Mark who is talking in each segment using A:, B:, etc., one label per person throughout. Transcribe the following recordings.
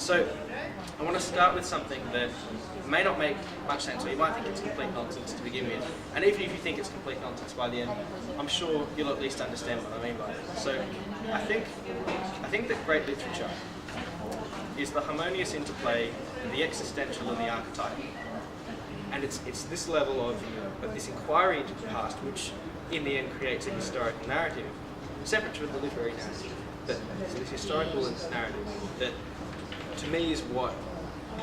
A: So I want to start with something that may not make much sense, or you might think it's complete nonsense to begin with. And even if you think it's complete nonsense by the end, I'm sure you'll at least understand what I mean by it. So I think that great literature is the harmonious interplay of the existential and the archetype. And it's this level of this inquiry into the past, which in the end creates a historical narrative, separate from the literary narrative, but this historical narrative that to me is what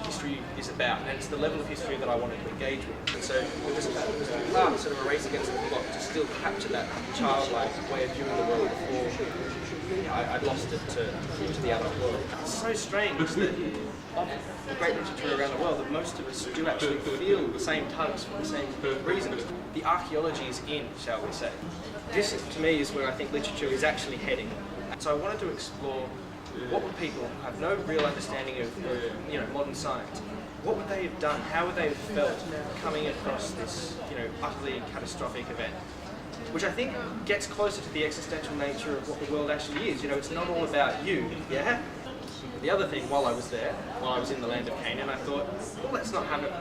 A: history is about, and it's the level of history that I wanted to engage with. And so it was sort of a race against the clock to still capture that childlike way of viewing the world before I'd lost it to the adult world. It's so strange that of the great literature around the world that most of us do actually feel the same tugs for the same reasons. The archaeology is in, shall we say. This to me is where I think literature is actually heading. So I wanted to explore what would people who have no real understanding of modern science, what would they have done, how would they have felt coming across this utterly catastrophic event, which I think gets closer to the existential nature of what the world actually is. It's not all about you, yeah? The other thing, while I was there, while I was in the land of Canaan, I thought, well,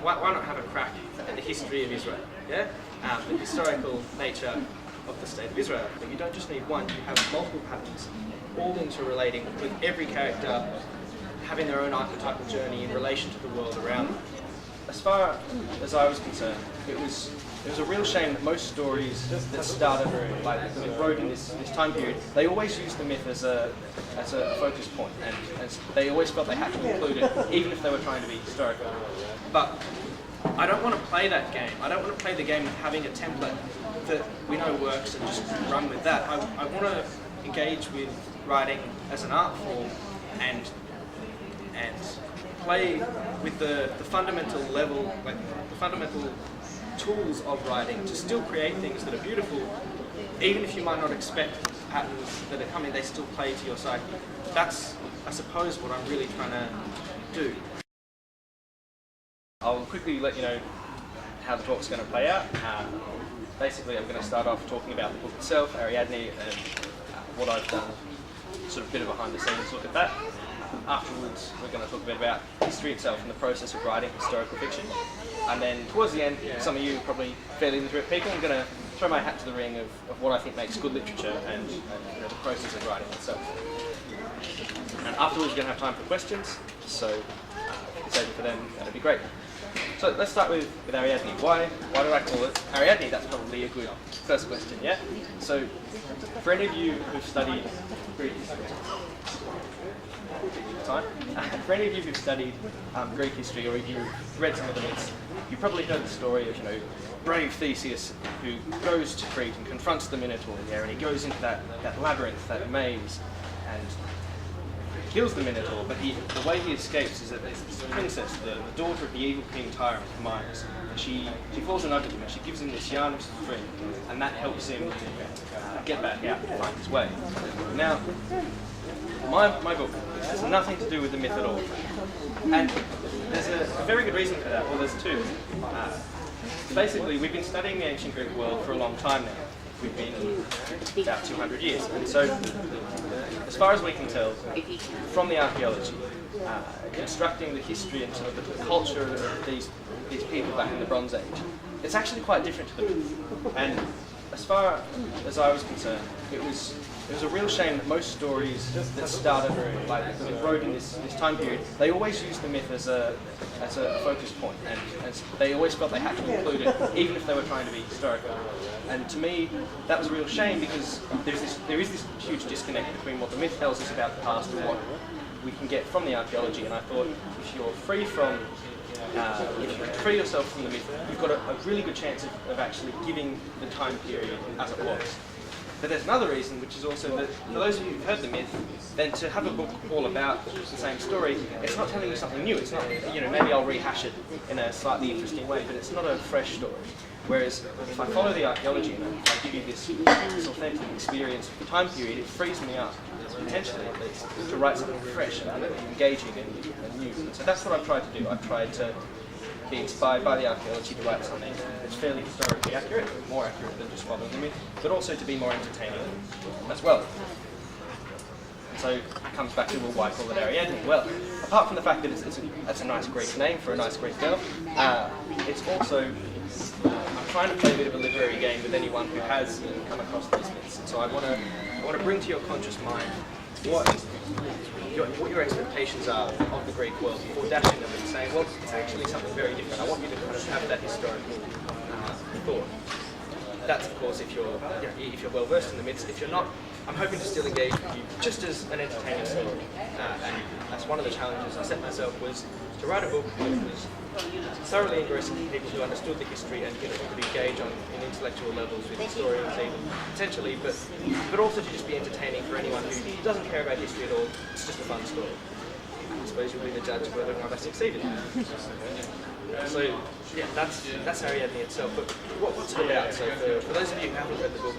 A: why not have a crack at the history of Israel, yeah? The historical nature of the state of Israel. But you don't just need one, you have multiple patterns, all interrelating, with every character having their own archetypal journey in relation to the world around them. As far as I was concerned, it was a real shame that most stories that started that wrote in this time period, they always used the myth as a focus point, and they always felt they had to include it, even if they were trying to be historical. But I don't want to play that game. I don't want to play the game of having a template that we know works and just run with that. I want to engage with writing as an art form and play with the fundamental level, like the fundamental tools of writing to still create things that are beautiful, even if you might not expect patterns that are coming, they still play to your psyche. That's, I suppose, what I'm really trying to do. I'll quickly let you know how the talk's going to play out. Basically, I'm going to start off talking about the book itself, Ariadne, and what I've done, sort of a bit of a behind-the-scenes look at that. Afterwards, we're going to talk a bit about history itself and the process of writing historical fiction. And then towards the end, some of you are probably fairly literate people, I'm going to throw my hat to the ring of what I think makes good literature and the process of writing itself. And afterwards, we're going to have time for questions, so if you can save it for them, that'd be great. So let's start with Ariadne. Why do I call it Ariadne? That's probably a good first question, yeah? So for any of you who've studied Greek history, for any of you who've studied Greek history, or you've read some of the myths, you've probably heard the story of brave Theseus who goes to Crete and confronts the Minotaur there, and he goes into that labyrinth, that maze, and kills the Minotaur. But the way he escapes is that there's this princess, the daughter of the evil king tyrant Hermias, and she falls in love with him, and she gives him this yarn of string, and that helps him get back out and find his way. Now, my book has nothing to do with the myth at all. And there's a very good reason for that. Well, there's two. Basically, we've been studying the ancient Greek world for a long time now. We've been about 200 years. And so, as far as we can tell, from the archaeology, constructing the history and sort of the culture of these people back in the Bronze Age, it's actually quite different to the myth. And as far as I was concerned, it was a real shame that most stories that started that wrote in this time period, they always used the myth as a focus point, and they always felt they had to include it, even if they were trying to be historical. And to me, that was a real shame, because there is this huge disconnect between what the myth tells us about the past and what we can get from the archaeology. And I thought, if you free yourself from the myth, you've got a really good chance of actually giving the time period as it was. But there's another reason, which is also that for those of you who've heard the myth, then to have a book all about the same story, it's not telling you something new. It's not, maybe I'll rehash it in a slightly interesting way, but it's not a fresh story. Whereas if I follow the archaeology and I give you this authentic experience of the time period, it frees me up, potentially at least, to write something fresh and engaging and new. And so that's what I've tried to do. I've tried to be inspired by the archaeology to write something that's fairly historically accurate, more accurate than just following the myth, but also to be more entertaining as well. So it comes back to, well, why call it Ariadne? Well, apart from the fact that it's a nice Greek name for a nice Greek girl, it's also, I'm trying to play a bit of a literary game with anyone who has come across these myths. And so I want to bring to your conscious mind what your expectations are of the Greek world before dashing them and saying, well, it's actually something very different. I want you to kind of have that historical thought. That's, of course, if you're well versed in the myths. If you're not, I'm hoping to still engage with you just as an entertaining story. And that's one of the challenges I set myself, was to write a book that was thoroughly engrossing to people who understood the history and could engage on intellectual levels with historians even, potentially, but also to just be entertaining for anyone who doesn't care about history at all. It's just a fun story. I suppose you'll be the judge of whether or not I succeeded. So, yeah, that's Ariadne itself. But what's it about? So for those of you who haven't read the book,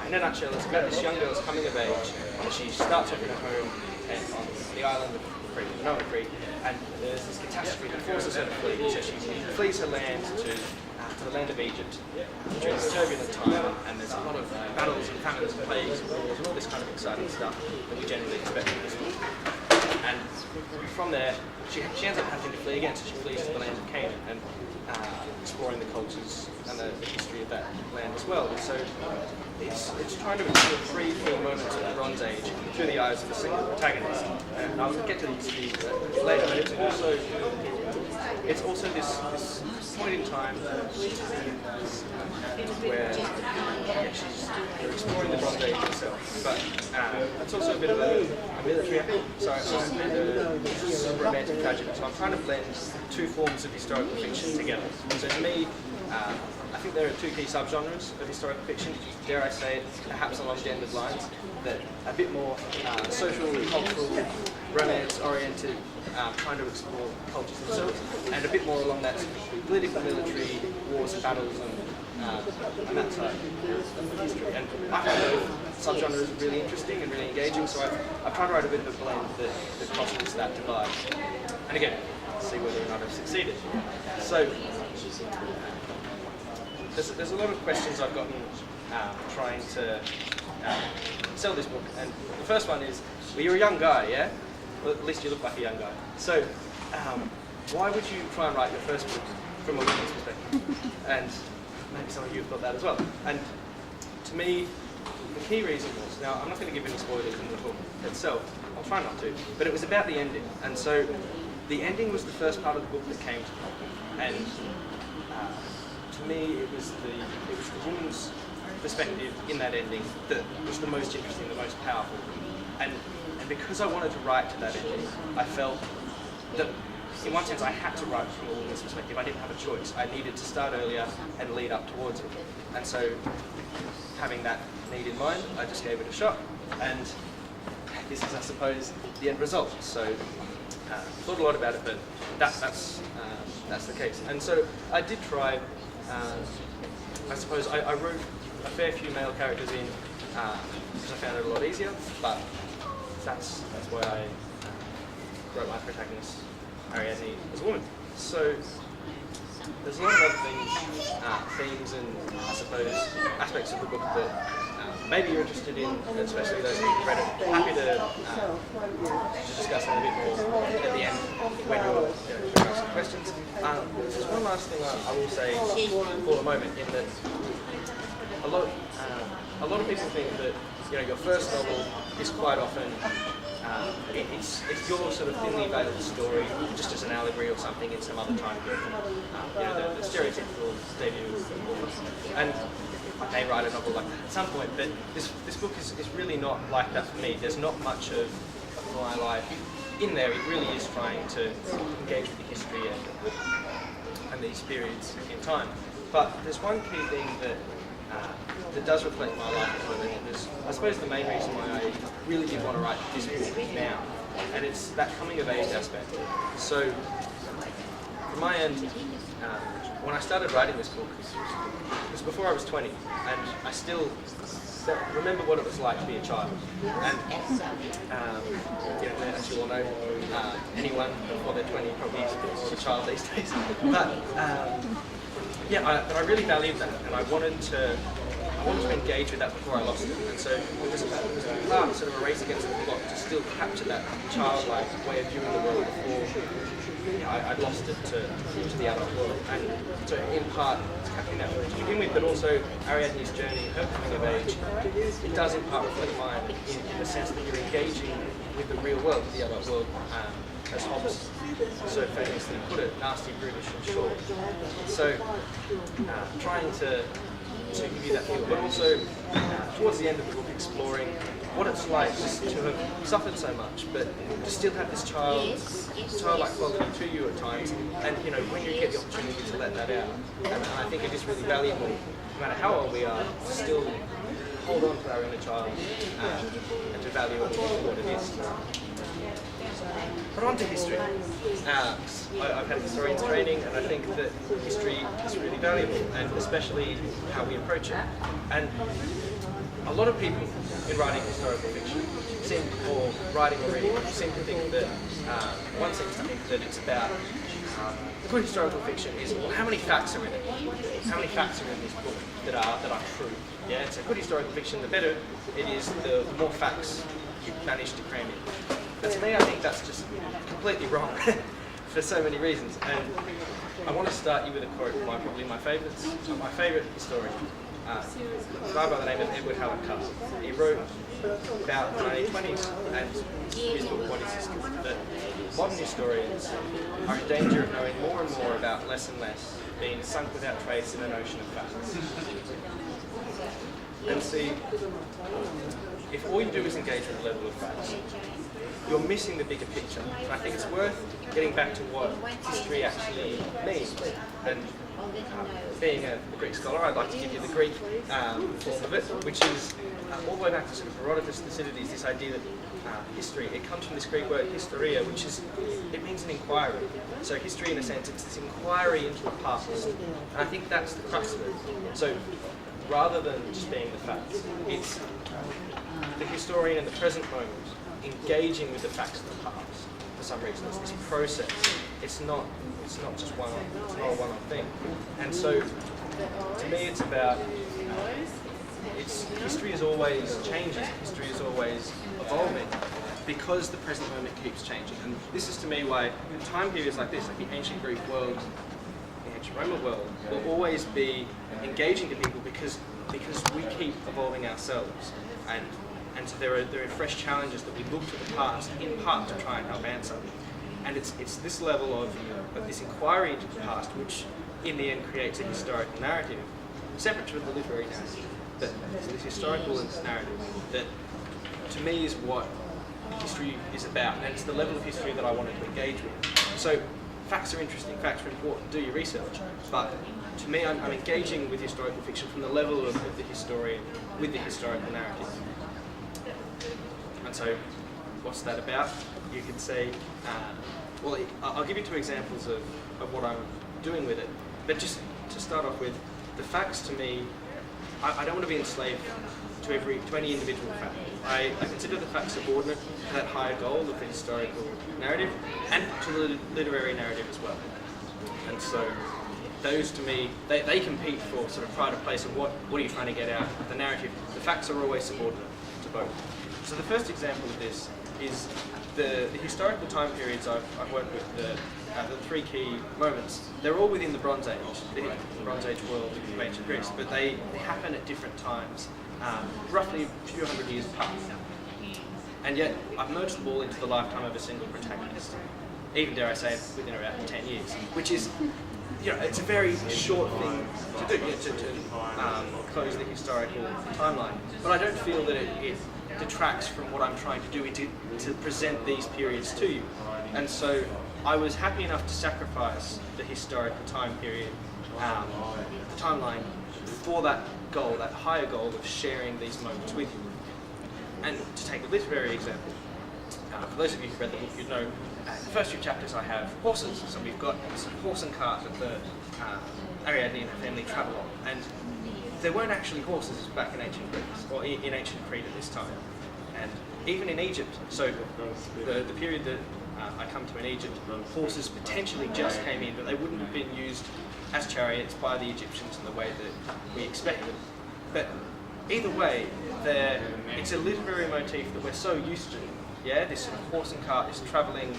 A: in a nutshell, it's about this young girl's coming of age, and she starts off in a home and on the island of Crete, Minoan Crete, and there's this catastrophe that forces her to flee. So she flees her land to the land of Egypt during this turbulent time, and there's a lot of battles and famines and plagues and wars and all this kind of exciting stuff that we generally expect from this book. And from there, she ends up having to flee again, so she flees to the land of Canaan and exploring the cultures and the history of that land as well. And so it's trying to explore three key moments of the Bronze Age through the eyes of a single protagonist. And I'll get to these later, but it's also this point in time where she's exploring the Bronze Age herself, but it's also a bit of a military epic, so it's a romantic tragedy. So I'm trying to blend two forms of historical fiction together. So to me, I think there are two key subgenres of historical fiction, dare I say it, perhaps along gendered lines, that are a bit more social, cultural, romance-oriented, trying to explore cultures themselves, and a bit more along that political, military, wars and battles and that side of history. And I find those subgenres really interesting and really engaging, so I've tried to write a bit of a blend that crosses that divide. And again, see whether or not I've succeeded. So, there's a lot of questions I've gotten trying to sell this book, and the first one is, well, you're a young guy, yeah? Well, at least you look like a young guy. So, why would you try and write your first book from a woman's perspective? And maybe some of you have thought that as well. And to me, the key reason was, now I'm not going to give any spoilers in the book itself, I'll try not to, but it was about the ending. And so, the ending was the first part of the book that came to me. And to me, it was the woman's perspective in that ending that was the most interesting, the most powerful. And because I wanted to write to that ending, I felt that in one sense I had to write from a woman's perspective. I didn't have a choice. I needed to start earlier and lead up towards it. And so, having that need in mind, I just gave it a shot. And this is, I suppose, the end result. So, thought a lot about it, but that's the case. And so, I did try. I suppose I wrote a fair few male characters in because I found it a lot easier, but that's why I wrote my protagonist, Ariadne, as a woman. So there's a lot of other things, themes and I suppose aspects of the book that maybe you're interested in, especially those who've read it. Happy to discuss them a bit more at the end when you're asking questions. There's one last thing I will say for the moment, in that a lot of people think that your first novel is quite often it's your sort of thinly veiled story, just as an allegory or something in some other time period. The stereotypical debut. And I may write a novel like that at some point, but this book is really not like that for me. There's not much of my life in there. It really is trying to engage with the history and these periods in time. But there's one key thing that does reflect my life as well, and it's, I suppose, the main reason why I really did want to write this book now, and it's that coming of age aspect. So, from my end, when I started writing this book, it was before I was 20, and I still remember what it was like to be a child. And as you all know, anyone before they're 20 probably is a bit more of a child these days. But but I really valued that, and I wanted to I wanted to engage with that before I lost it. And so it was part sort of a race against the clock to still capture that childlike way of viewing the world before I'd lost it to the adult world. And so in part, it's capturing that to begin with, but also Ariadne's journey, her coming of age, it does in part reflect mine in the sense that you're engaging with the real world, the adult world, as Hobbes so famously put it, nasty, brutish and short. So trying to give you that feel, but also towards the end of the book exploring what it's like just to have suffered so much, but to still have this childlike quality to you at times, and when you get the opportunity to let that out. And I think it is really valuable, no matter how old we are, to still hold on to our inner child and to value it for what it is. But on to history. I've had historian training, and I think that history is really valuable, and especially how we approach it. And a lot of people in writing historical fiction or writing or reading seem to think that, one seems to think that it's about, the good historical fiction is, well, how many facts are in it? How many facts are in this book that are true? Yeah, it's a good historical fiction, the better it is, the more facts you manage to cram in. But to me, I think that's just completely wrong for so many reasons. And I want to start you with a quote from probably my favourites. My favourite historian, a guy by the name of Edward Howard Carr. He wrote about the 1920s, and his book, What is History? That modern historians are in danger of knowing more and more about less and less, being sunk without trace in an ocean of facts. And see, if all you do is engage with the level of facts, you're missing the bigger picture. And I think it's worth getting back to what history actually means. And being a Greek scholar, I'd like to give you the Greek form of it, which is all the way back to sort of Herodotus, Thucydides, this idea that history, it comes from this Greek word historia, which is, it means an inquiry. So history, in a sense, it's this inquiry into the past. And I think that's the crux of it. So rather than just being the facts, it's the historian in the present moment engaging with the facts of the past for some reason. It's this process. It's not just one-off. It's not a one-off thing. And so, to me, it's about. History is always changing. History is always evolving because the present moment keeps changing. And this is to me why time periods like this, like the ancient Greek world, the ancient Roman world, will always be engaging to people because we keep evolving ourselves. And so there are fresh challenges that we look to the past, in part to try and help answer. And it's this level of this inquiry into the past which in the end creates a historical narrative, separate to the literary narrative, but this historical narrative that to me is what history is about, and it's the level of history that I wanted to engage with. So facts are interesting, facts are important, do your research, but to me I'm engaging with historical fiction from the level of the historian with the historical narrative. And so, what's that about? You could say, well, I'll give you two examples of what I'm doing with it. But just to start off with, the facts to me, I don't want to be enslaved to any individual fact. I consider the facts subordinate to that higher goal of the historical narrative and to the literary narrative as well. And so, those to me, they compete for sort of pride of place of what are you trying to get out of the narrative. The facts are always subordinate to both. So the first example of this is the historical time periods I've worked with, the three key moments. They're all within the Bronze Age, the Bronze Age world of ancient Greece, but they happen at different times, roughly a few hundred years apart. And yet I've merged them all into the lifetime of a single protagonist, even dare I say within about 10 years, which is, it's a very short thing to do, to close the historical timeline. But I don't feel that it detracts from what I'm trying to do to present these periods to you. And so I was happy enough to sacrifice the historical time period, the timeline, for that goal, that higher goal of sharing these moments with you. And to take a literary example, for those of you who read the book, you'd know the first few chapters I have horses. So we've got some horse and cart that the Ariadne and her family travel on. And there weren't actually horses back in ancient Greece, or in ancient Crete at this time. And even in Egypt, so the period that I come to in Egypt, horses potentially just came in, but they wouldn't have been used as chariots by the Egyptians in the way that we expected. But either way, it's a literary motif that we're so used to. Yeah, this sort of horse and cart, this travelling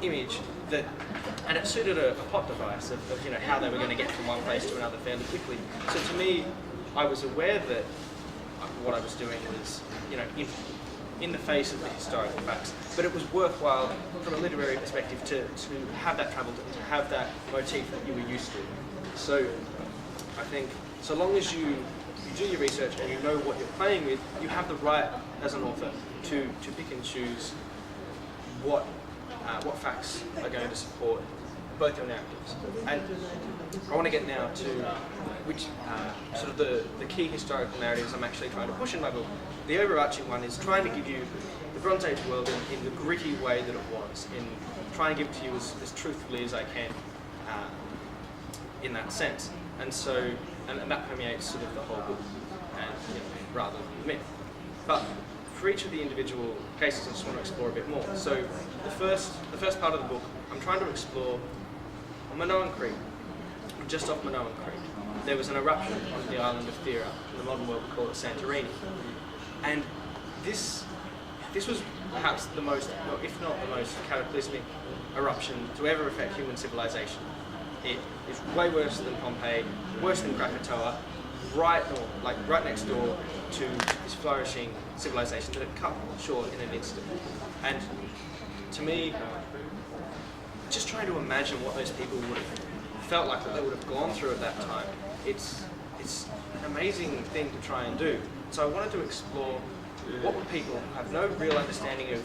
A: image that, and it suited a plot device of how they were going to get from one place to another fairly quickly. So to me, I was aware that what I was doing was in the face of the historical facts, but it was worthwhile from a literary perspective to have that travel, to have that motif that you were used to. So I think so long as you do your research and you know what you're playing with, you have the right as an author to pick and choose what facts are going to support both your narratives. And I want to get now to which sort of the key historical narratives I'm actually trying to push in my book. The overarching one is trying to give you the Bronze Age world in the gritty way that it was, in trying to give it to you as truthfully as I can in that sense. And so, and that permeates sort of the whole book, and rather than myth. But for each of the individual cases, I just want to explore a bit more. So the first part of the book, I'm trying to explore on Minoan Crete, just off Minoan Crete, there was an eruption on the island of Thera. In the modern world, we call it Santorini. And this was perhaps the most, well, if not the most cataclysmic eruption to ever affect human civilization. It is way worse than Pompeii, worse than Krakatoa, right next door to this flourishing civilization that it cut short in an instant. And to me, just trying to imagine what those people would have felt like, what they would have gone through at that time, it's an amazing thing to try and do. So I wanted to explore what would people who have no real understanding of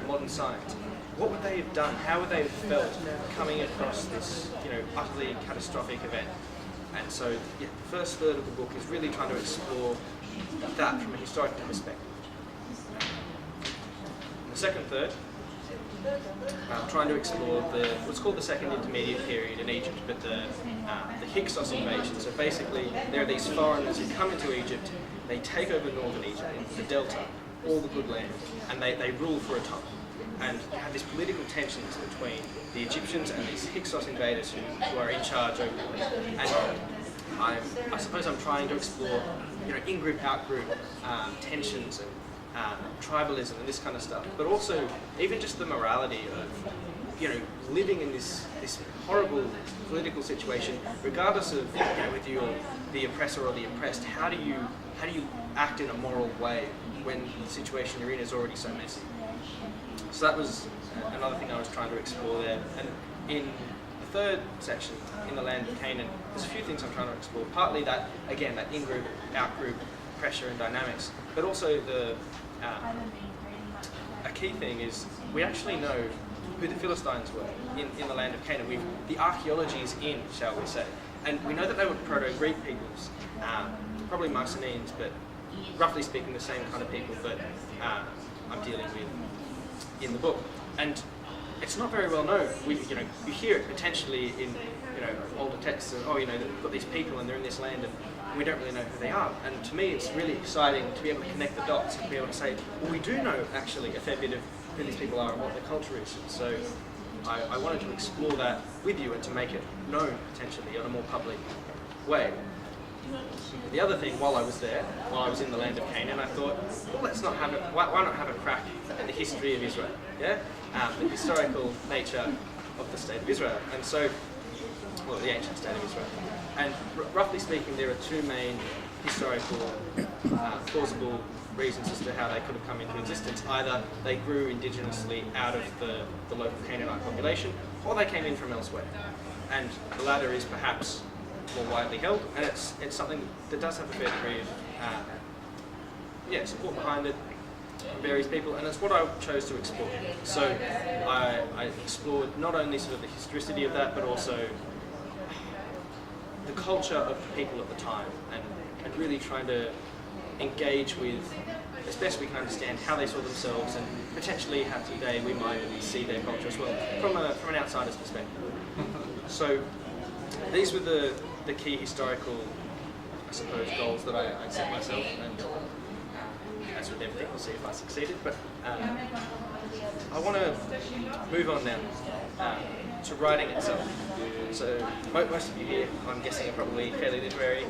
A: modern science, what would they have done? How would they have felt coming across this utterly catastrophic event? And so the first third of the book is really trying to explore that from a historical perspective. The second third, I'm trying to explore what's called the Second Intermediate Period in Egypt, but the Hyksos invasion. So basically, there are these foreigners who come into Egypt, they take over northern Egypt, the Delta, all the good land, and they rule for a time. And you have these political tensions between the Egyptians and these Hyksos invaders who are in charge over them. And I suppose I'm trying to explore, in-group, out-group tensions and tribalism and this kind of stuff, but also even just the morality of, living in this horrible political situation, regardless of whether you're the oppressor or the oppressed. How do you act in a moral way when the situation you're in is already so messy? So that was another thing I was trying to explore there. And in the third section, in the land of Canaan, there's a few things I'm trying to explore. Partly that, again, that in-group, out-group pressure and dynamics, but also a key thing is we actually know who the Philistines were in the land of Canaan. The archaeology is in, shall we say. And we know that they were Proto-Greek peoples, probably Mycenaeans, but roughly speaking the same kind of people that I'm dealing with in the book. And it's not very well known. You hear it potentially in older texts of, they've got these people and they're in this land and we don't really know who they are. And to me it's really exciting to be able to connect the dots and to be able to say, well, we do know actually a fair bit of who these people are and what their culture is. And so I wanted to explore that with you and to make it known potentially in a more public way. The other thing, while I was there, while I was in the land of Canaan, I thought, well, let's not have why not have a crack at the history of Israel, the historical nature of the state of Israel, and so, well, the ancient state of Israel. And roughly speaking, there are two main historical, plausible reasons as to how they could have come into existence. Either they grew indigenously out of the local Canaanite population, or they came in from elsewhere. And the latter is perhaps more widely held, and it's something that does have a fair degree of support behind it from various people, and it's what I chose to explore. So I explored not only sort of the historicity of that, but also the culture of the people at the time, and really trying to engage with, as best we can understand, how they saw themselves and potentially how today we might see their culture as well, from an outsider's perspective. So these were the key historical, I suppose, goals that I set myself, and as with everything, we'll see if I succeeded. But I want to move on now to writing itself. So most of you here, I'm guessing, are probably fairly literary,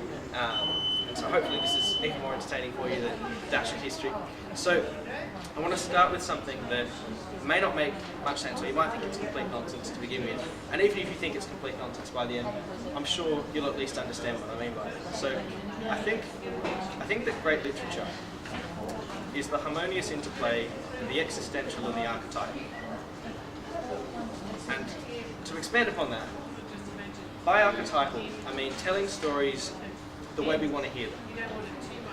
A: And so hopefully this is even more entertaining for you than dash of history. So I want to start with something that may not make much sense, or you might think it's complete nonsense to begin with. And even if you think it's complete nonsense by the end, I'm sure you'll at least understand what I mean by it. So I think that great literature is the harmonious interplay of the existential and the archetype. And to expand upon that, by archetypal, I mean telling stories the way we want to hear them.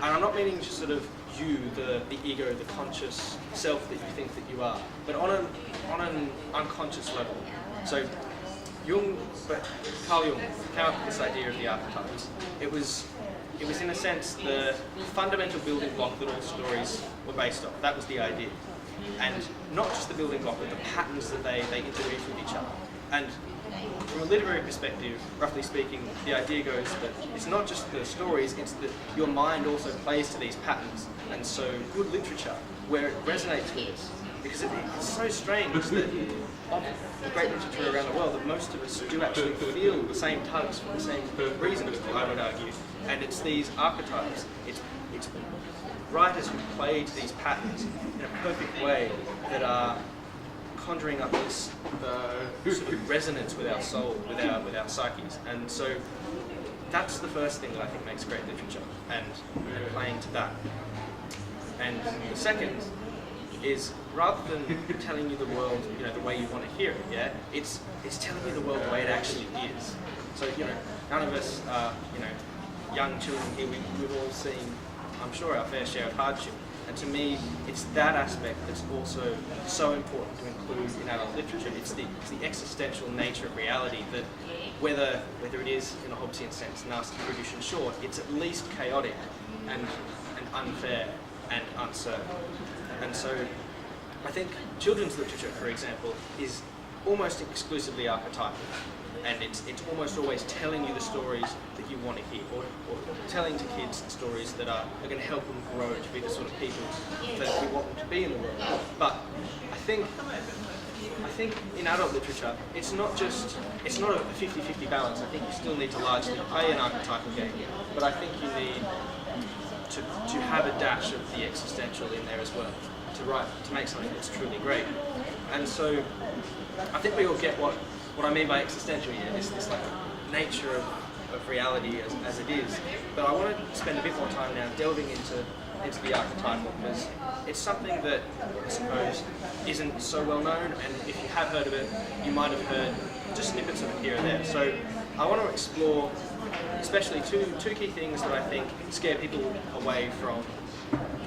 A: And I'm not meaning just sort of you, the ego, the conscious self that you think that you are, but on an unconscious level. So Carl Jung came up with this idea of the archetypes. It was in a sense the fundamental building block that all stories were based on. That was the idea. And not just the building block, but the patterns that they interweave with each other. And from a literary perspective, roughly speaking, the idea goes that it's not just the stories, it's that your mind also plays to these patterns. And so good literature, where it resonates with us, because it's so strange that of the great literature around the world, that most of us do actually feel the same tugs for the same reasons, I would argue. And it's these archetypes, it's writers who play to these patterns in a perfect way that are conjuring up this sort of resonance with our soul, with our psyches. And so that's the first thing that I think makes great literature, and playing to that. And the second is, rather than telling you the world, the way you want to hear it, yeah, it's telling you the world the way it actually is. So, none of us are, young children here, we've all seen, I'm sure, our fair share of hardship. And to me, it's that aspect that's also so important to include in adult literature. It's the existential nature of reality, that whether it is, in a Hobbesian sense, nasty, brutish and short, it's at least chaotic and unfair and uncertain. And so I think children's literature, for example, is almost exclusively archetypal. And it's almost always telling you the stories that you want to hear, or telling to kids the stories that are going to help them grow to be the sort of people that we want them to be in the world. But I think in adult literature, it's not a 50-50 balance. I think you still need to largely play an archetypal game, but I think you need to have a dash of the existential in there as well, to make something that's truly great. And so I think we all get what I mean by existential here, is this like nature of reality as it is. But I want to spend a bit more time now delving into the archetypal, because it's something that I suppose isn't so well known, and if you have heard of it, you might have heard just snippets of it here and there. So I want to explore especially two key things that I think scare people away from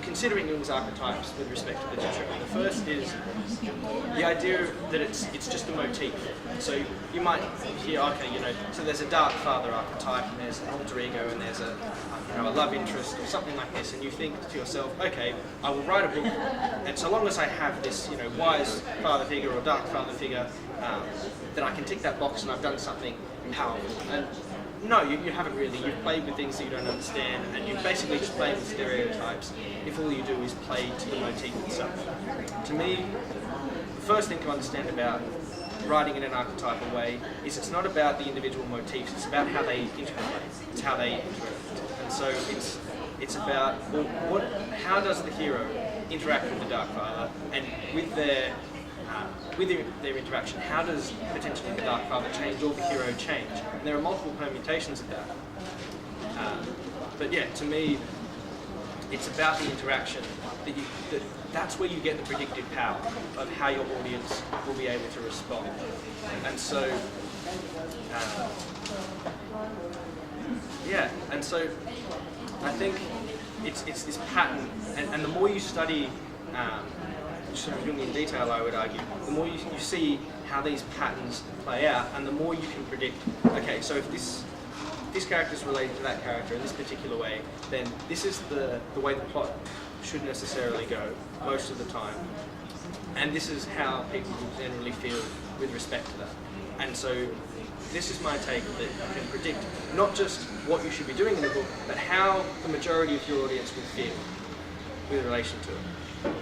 A: considering Jung's archetypes with respect to literature. And the first is the idea that it's just a motif. So you might hear, okay, so there's a dark father archetype, and there's an alter ego, and there's a love interest or something like this, and you think to yourself, okay, I will write a book, and so long as I have this, wise father figure or dark father figure, then I can tick that box and I've done something powerful. And no, you haven't really. You've played with things that you don't understand, and you've basically just played with stereotypes if all you do is play to the motif itself. To me, the first thing to understand about writing in an archetypal way is it's not about the individual motifs, it's about how they interplay, it's how they interact. And so it's about, well, how does the hero interact with the Dark Father, and with their interaction, how does potentially the Dark Father change or the hero change? And there are multiple permutations of that. But yeah, to me, it's about the interaction. That's where you get the predictive power of how your audience will be able to respond. And so, I think it's this pattern, and the more you study sort of Jungian detail, I would argue, the more you see how these patterns play out, and the more you can predict, okay, so if this character is related to that character in this particular way, then this is the way the plot should necessarily go most of the time. And this is how people will generally feel with respect to that. And so this is my take, that you can predict not just what you should be doing in the book, but how the majority of your audience will feel with relation to it.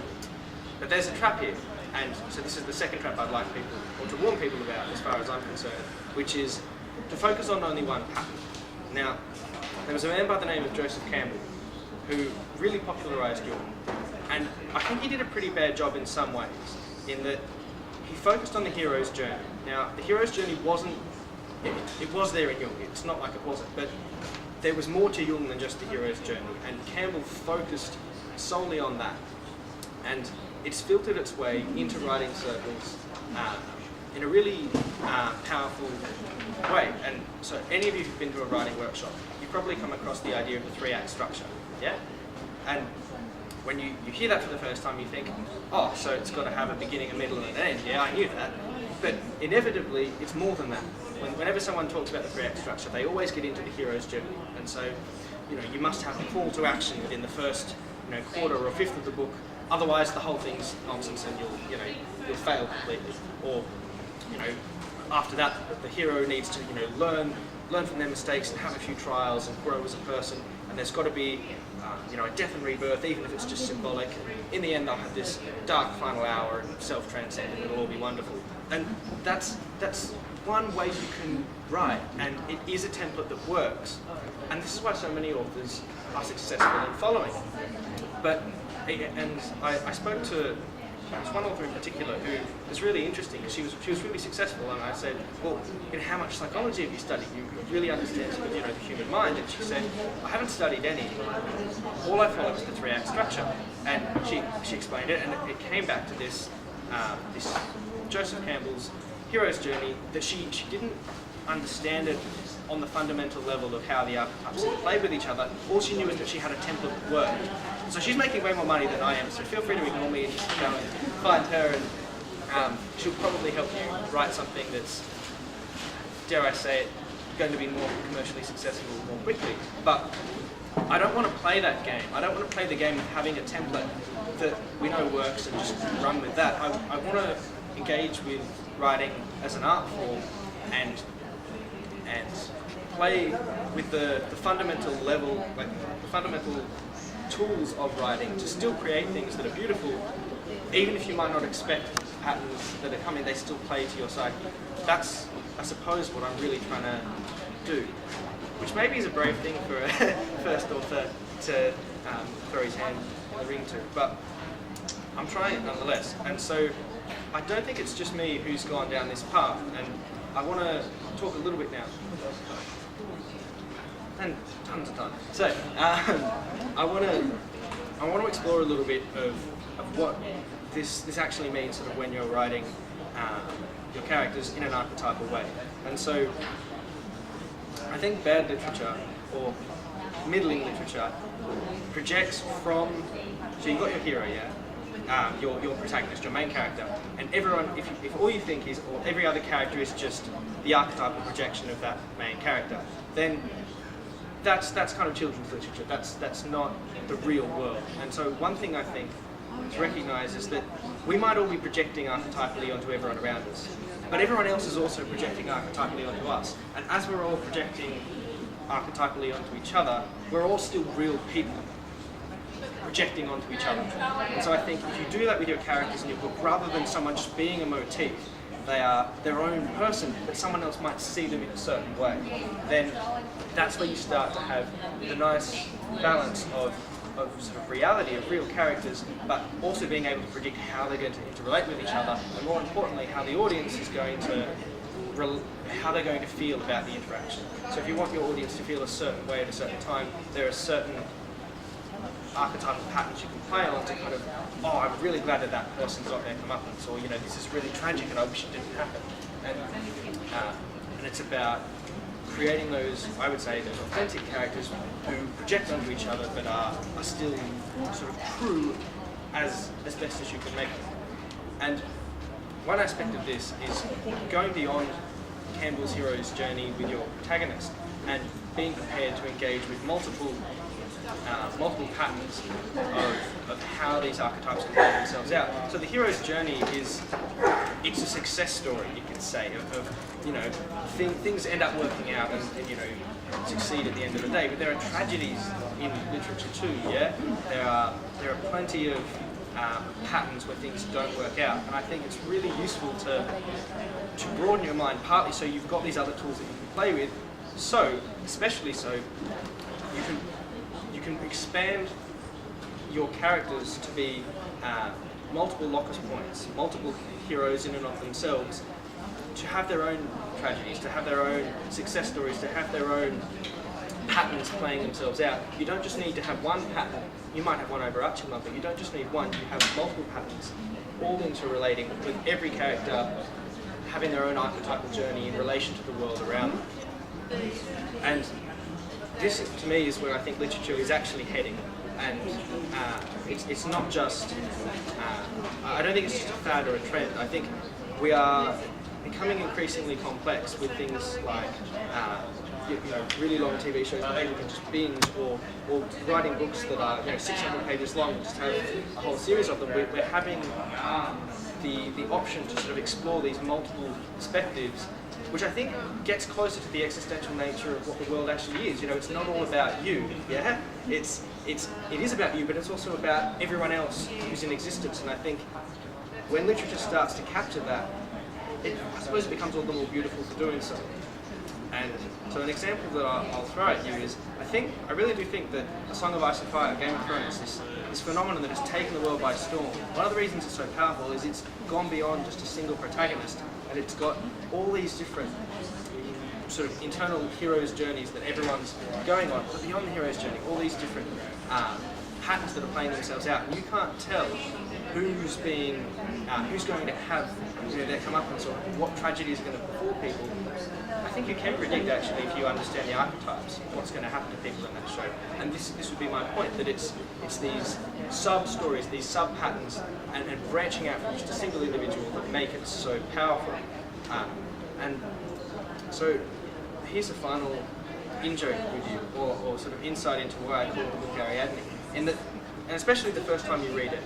A: But there's a trap here, and so this is the second trap I'd like people, or to warn people about as far as I'm concerned, which is to focus on only one pattern. Now, there was a man by the name of Joseph Campbell who really popularised Jung. And I think he did a pretty bad job in some ways, in that he focused on the hero's journey. Now, the hero's journey wasn't, it was there in Jung, it's not like it wasn't, but there was more to Jung than just the hero's journey, and Campbell focused solely on that. And it's filtered its way into writing circles in a really powerful way. And so any of you who've been to a writing workshop, you've probably come across the idea of the 3-act structure, yeah? And when you hear that for the first time, you think, oh, so it's got to have a beginning, a middle, and an end. Yeah, I knew that. But inevitably, it's more than that. Whenever someone talks about the 3-act structure, they always get into the hero's journey. And so, you must have a call to action within the first, quarter or fifth of the book. Otherwise, the whole thing's nonsense, and you'll fail completely. Or, after that, the hero needs to, learn from their mistakes and have a few trials and grow as a person. And there's got to be, a death and rebirth, even if it's just symbolic. In the end, they'll have this dark final hour and self-transcend, and it'll all be wonderful. And that's one way you can write, and it is a template that works. And this is why so many authors are successful in following. But, and I spoke to one author in particular who was really interesting. She was really successful, and I said, well, how much psychology have you studied? You really understand sort of, the human mind. And she said, I haven't studied any. All I follow is the 3-act structure. And she explained it, and it came back to this Joseph Campbell's hero's journey, that she didn't understand it on the fundamental level of how the archetypes played with each other. All she knew is that she had a template that worked. So she's making way more money than I am, so feel free to ignore me and just go and find her, and she'll probably help you write something that's, dare I say it, going to be more commercially successful more quickly. But I don't want to play that game. I don't want to play the game of having a template that we know works and just run with that. I want to engage with writing as an art form and play with the fundamental level, like the fundamental tools of writing to still create things that are beautiful, even if you might not expect patterns that are coming, they still play to your psyche. That's, I suppose, what I'm really trying to do, which maybe is a brave thing for a first author to throw his hand in the ring to, but I'm trying it nonetheless. And so I don't think it's just me who's gone down this path, and I want to talk a little bit now. And tons of time. So I want to explore a little bit of what this actually means sort of when you're writing your characters in an archetypal way. And so I think bad literature or middling literature projects from, so you've got your hero, yeah, your protagonist, your main character, and everyone, if all you think is, or every other character is just the archetypal projection of that main character, then that's kind of children's literature. That's not the real world. And so one thing I think to recognise is that we might all be projecting archetypally onto everyone around us, but everyone else is also projecting archetypally onto us. And as we're all projecting archetypally onto each other, we're all still real people projecting onto each other. And so I think if you do that with your characters in your book, rather than someone just being a motif, they are their own person, but someone else might see them in a certain way, then that's where you start to have the nice balance of sort of reality, of real characters, but also being able to predict how they're going to interrelate with each other, and more importantly, how the audience is going to, how they're going to feel about the interaction. So if you want your audience to feel a certain way at a certain time, there are certain archetypal patterns you can play on to kind of, oh, I'm really glad that that person got their comeuppance, or, this is really tragic and I wish it didn't happen. And it's about creating those, I would say, those authentic characters who project onto each other but are still sort of true as best as you can make them. And one aspect of this is going beyond Campbell's hero's journey with your protagonist and being prepared to engage with multiple patterns of how these archetypes can play themselves out. So the hero's journey it's a success story, you could say, of things end up working out and succeed at the end of the day. But there are tragedies in literature too, yeah? There are plenty of patterns where things don't work out, and I think it's really useful to broaden your mind, partly so you've got these other tools that you can play with, so, especially so, you can expand your characters to be multiple locus points, multiple heroes in and of themselves, to have their own tragedies, to have their own success stories, to have their own patterns playing themselves out. You don't just need to have one pattern. You might have one overarching one, but you don't just need one. You have multiple patterns, all interrelating, with every character having their own archetypal journey in relation to the world around them. And this, to me, is where I think literature is actually heading. And it's not just, I don't think it's just a fad or a trend. I think we are becoming increasingly complex with things like really long TV shows that people can just binge, or writing books that are 600 pages long and just have a whole series of them. We're having the option to sort of explore these multiple perspectives, which I think gets closer to the existential nature of what the world actually is. It's not all about you, yeah? It is about you, but it's also about everyone else who's in existence. And I think when literature starts to capture that, I suppose it becomes all the more beautiful for doing so. And so an example that I'll throw at you is, I really do think that A Song of Ice and Fire, Game of Thrones, this phenomenon that has taken the world by storm. One of the reasons it's so powerful is it's gone beyond just a single protagonist, and it's got all these different sort of internal hero's journeys that everyone's going on, but beyond the hero's journey, all these different patterns that are playing themselves out, and you can't tell who's going to have their comeuppance, or what tragedies are going to befall people. I think you can predict, actually, if you understand the archetypes, what's going to happen to people in that show. And this would be my point, that it's these sub-stories, these sub-patterns, and branching out from just a single individual that make it so powerful. And so here's a final in-joke with you, or sort of insight into why I call the book Ariadne. And especially the first time you read it,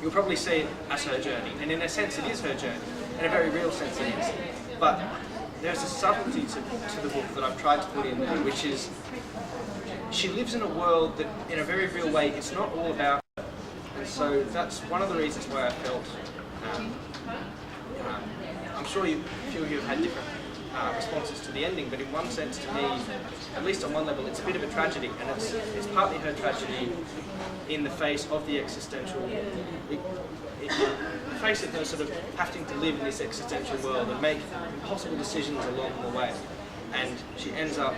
A: you'll probably see it as her journey. And in a sense, it is her journey. In a very real sense, it is. But there's a subtlety to the book that I've tried to put in there, which is she lives in a world that, in a very real way, it's not all about her. And so that's one of the reasons why I felt, I'm sure a few of you have had different responses to the ending, but in one sense, to me, at least on one level, it's a bit of a tragedy, and it's partly her tragedy in the face of the existential, face of her sort of having to live in this existential world and make impossible decisions along the way. And she ends up,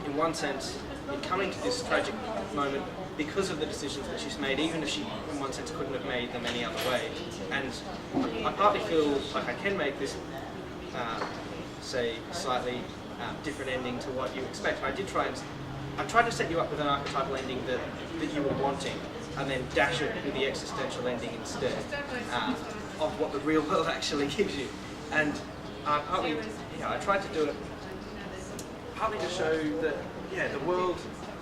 A: in one sense, coming to this tragic moment because of the decisions that she's made, even if she, in one sense, couldn't have made them any other way. And I partly feel like I can make this, say, slightly different ending to what you expect. And I tried to set you up with an archetypal ending that you were wanting, and then dash it with the existential ending instead of what the real world actually gives you. And partly, I tried to do it partly to show that, the world,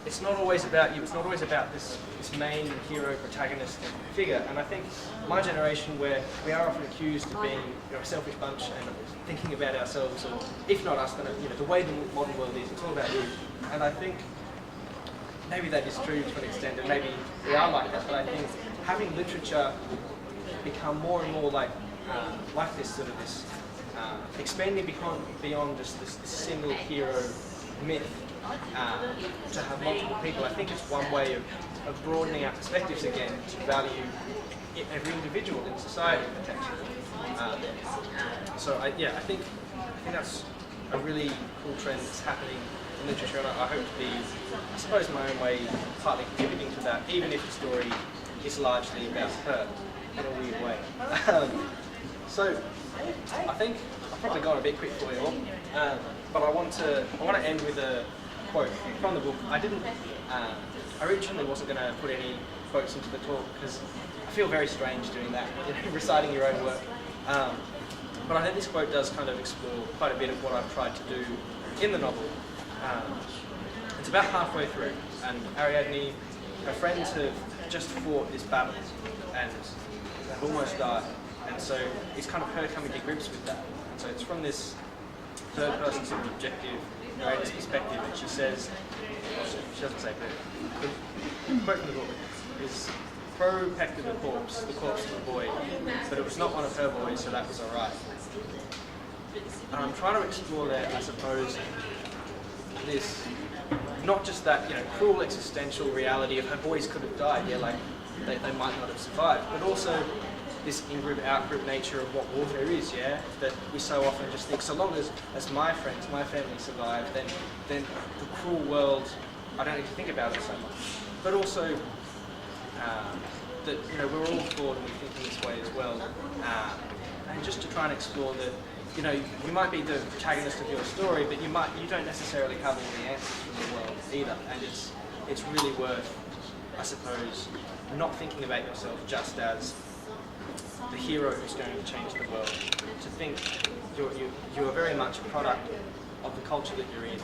A: it's not always about you, it's not always about this main hero protagonist figure. And I think my generation, where we are often accused of being a selfish bunch and thinking about ourselves, or if not us, then the way the modern world is, it's all about you. And I think maybe that is true to an extent, and maybe we are like that, but I think having literature become more and more like this sort of this, expanding beyond just this single hero myth, to have multiple people, I think it's one way of broadening our perspectives again, to value every individual in society, potentially. So I think that's a really cool trend that's happening in literature, and I hope to be, I suppose, in my own way, partly contributing to that, even if the story is largely about her in a weird way. So I think I've probably gone a bit quick for you all, but I want to end with a quote from the book. I originally wasn't going to put any quotes into the talk because I feel very strange doing that, reciting your own work. But I think this quote does kind of explore quite a bit of what I've tried to do in the novel. It's about halfway through, and Ariadne, her friends have just fought this battle, and they've almost died. And so it's kind of her coming to grips with that. And so it's from this third-person sort of objective narrator's perspective, and she says, she doesn't say but the quote from the book is, "Pro pecked the corpse of a boy, but it was not one of her boys, so that was alright." And I'm trying to explore there, I suppose, this not just that, you know, cruel existential reality of her boys could have died, yeah, like they might not have survived, but also this in-group, out-group nature of what warfare is, yeah, that we so often just think, so long as my friends, my family survive, then the cruel world, I don't need to think about it so much. But also that, you know, we're all flawed and we think in this way as well, and just to try and explore that, you know, you might be the protagonist of your story, but you don't necessarily have all the answers from the world either, and it's really worth, I suppose, not thinking about yourself just as the hero who's going to change the world. To think you're very much a product of the culture that you're in,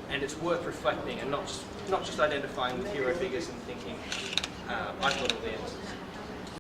A: and it's worth reflecting and not just identifying with hero figures and thinking I've got all the answers.